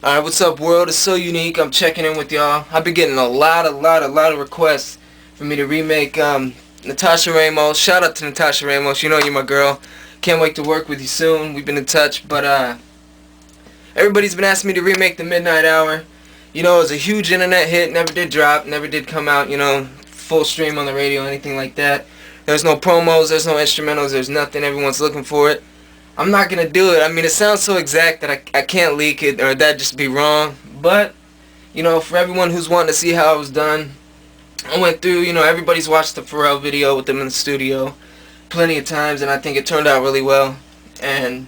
Alright, what's up world? It's so unique. I'm checking in with y'all. I've been getting a lot of requests for me to remake Natasha Ramos. Shout out to Natasha Ramos. You know you're my girl. Can't wait to work with you soon. We've been in touch, but everybody's been asking me to remake the Midnight Hour. You know, it was a huge internet hit. Never did drop. Never did come out. You know, full stream on the radio, anything like that. There's no promos. There's no instrumentals. There's nothing. Everyone's looking for it. I'm not gonna do it. I mean, it sounds so exact that I can't leak it, or that'd just be wrong. But, you know, for everyone who's wanting to see how it was done, I went through, you know, everybody's watched the Pharrell video with them in the studio plenty of times, and I think it turned out really well. And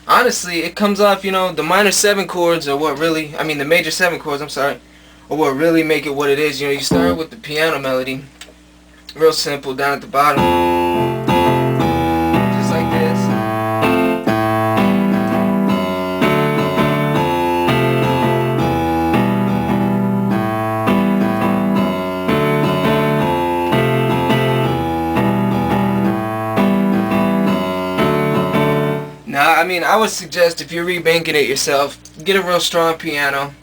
honestly, it comes off, you know, the minor 7 chords are what really, I mean the major 7 chords, I'm sorry, are what really make it what it is. You know, you start with the piano melody, real simple, down at the bottom, just like this. Now, I mean, I would suggest if you're remaking it yourself, get a real strong piano.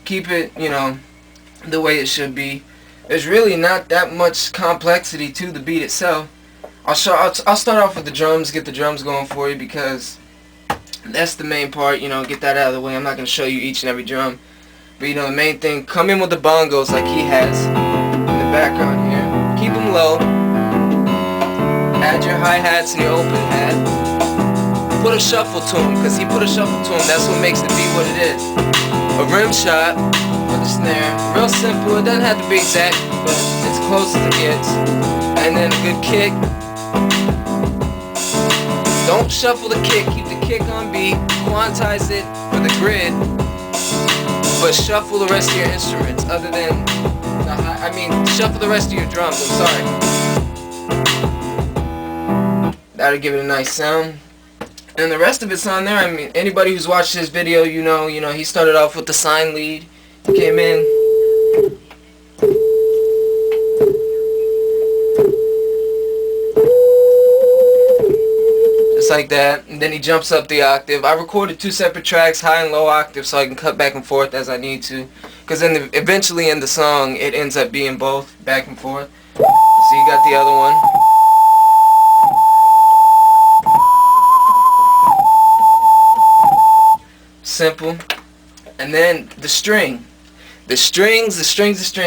Keep it, you know, the way it should be. There's really not that much complexity to the beat itself. I'll start off with the drums, get the drums going for you, because that's the main part, you know, get that out of the way. I'm not going to show you each and every drum. But, you know, the main thing, come in with the bongos like he has in the background here. Keep them low. Add your hi-hats and your open hat. Put a shuffle to him, because he put a shuffle to him. That's what makes the beat what it is. A rim shot for the snare. Real simple. It doesn't have to be exact, but it's close as it gets. And then a good kick. Don't shuffle the kick. Keep the kick on beat. Quantize it for the grid. But shuffle the rest of your instruments, other than shuffle the rest of your drums. I'm sorry. That'll give it a nice sound. And the rest of it's on there. I mean, anybody who's watched this video, you know, he started off with the sine lead. He came in. Just like that. And then he jumps up the octave. I recorded 2 separate tracks, high and low octave, so I can cut back and forth as I need to. Because then eventually in the song, it ends up being both, back and forth. So you got the other one. Simple. And then the string. The strings.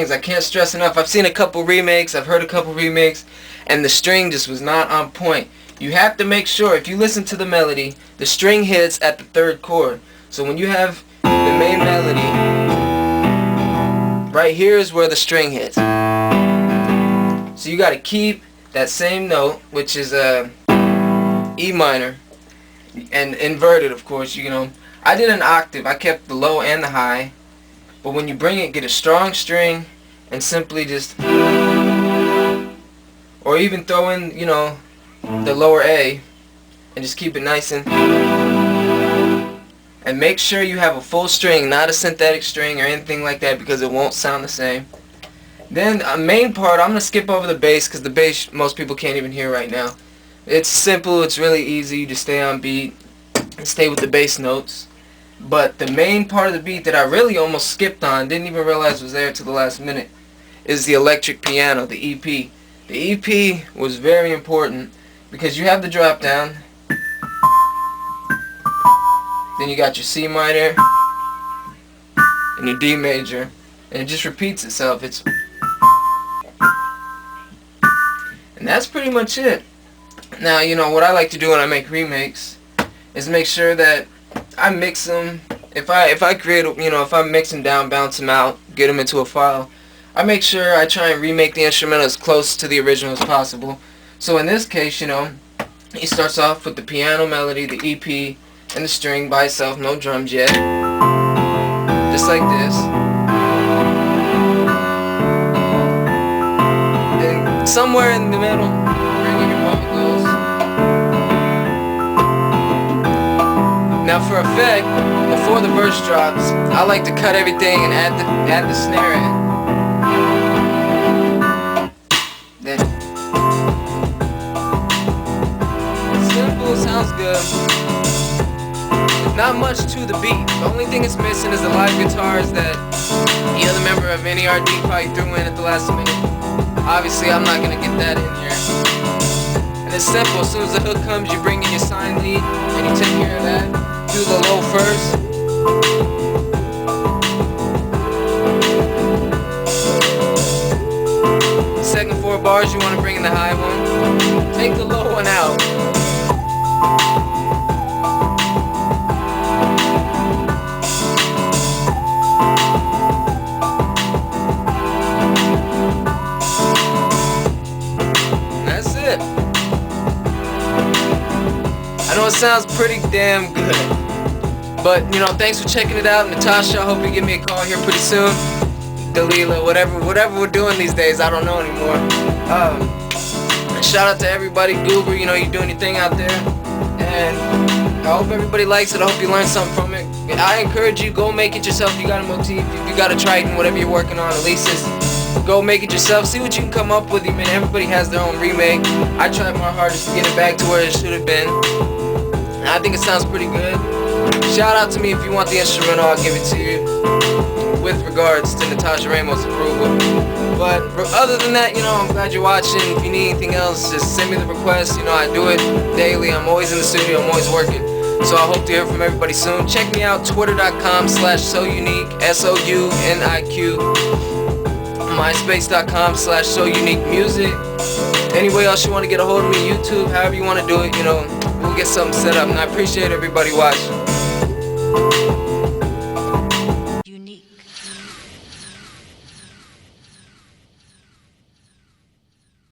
I can't stress enough. I've seen a couple remakes, I've heard a couple remakes, and the string just was not on point. You have to make sure, if you listen to the melody, the string hits at the 3rd chord. So when you have the main melody, right here is where the string hits. So you got to keep that same note, which is E minor, and inverted, of course, you know. I did an octave. I kept the low and the high. But when you bring it, get a strong string and simply just, or even throw in, you know, the lower A and just keep it nice and make sure you have a full string, not a synthetic string or anything like that, because it won't sound the same. Then a main part, I'm going to skip over the bass, because the bass most people can't even hear right now. It's simple. It's really easy. You just stay on beat and stay with the bass notes. But the main part of the beat that I really almost skipped on, didn't even realize was there till the last minute, is the electric piano, the EP. The EP was very important because you have the drop down, then you got your C minor and your D major, and it just repeats itself. And that's pretty much it. Now, you know, what I like to do when I make remakes is make sure that I mix them. If I create, you know, if I mix them down, bounce them out, get them into a file, I make sure I try and remake the instrumental as close to the original as possible. So in this case, you know, he starts off with the piano melody, the EP, and the string by itself, no drums yet, just like this. And somewhere in the middle, bring in your bongos. Now for effect, before the verse drops, I like to cut everything and add the snare in. Then simple, sounds good. Not much to the beat. The only thing it's missing is the live guitars that the other member of NERD probably threw in at the last minute. Obviously, I'm not gonna get that in here. And it's simple. As soon as the hook comes, you bring in your sign lead and you take care of that. Do the low first. Second 4 bars, you want to bring in the high one. Take the low one out. That's it. I know it sounds pretty damn good. But, you know, thanks for checking it out. Natasha, I hope you give me a call here pretty soon. Delilah, whatever we're doing these days, I don't know anymore. Shout out to everybody, Goober, you know, you're doing your thing out there. And I hope everybody likes it. I hope you learned something from it. I encourage you, go make it yourself. You got a motif, if you got a Triton, whatever you're working on, at least go make it yourself. See what you can come up with. Man, everybody has their own remake. I tried my hardest to get it back to where it should have been. And I think it sounds pretty good. Shout out to me if you want the instrumental, I'll give it to you. With regards to Natasha Ramos' approval. But other than that, you know, I'm glad you're watching. If you need anything else, just send me the request. You know, I do it daily. I'm always in the studio. I'm always working. So I hope to hear from everybody soon. Check me out, twitter.com/sounique, SOUNIQ, myspace.com/souniquemusic. Anyway else you want to get a hold of me, YouTube, however you want to do it, you know, we'll get something set up. And I appreciate everybody watching.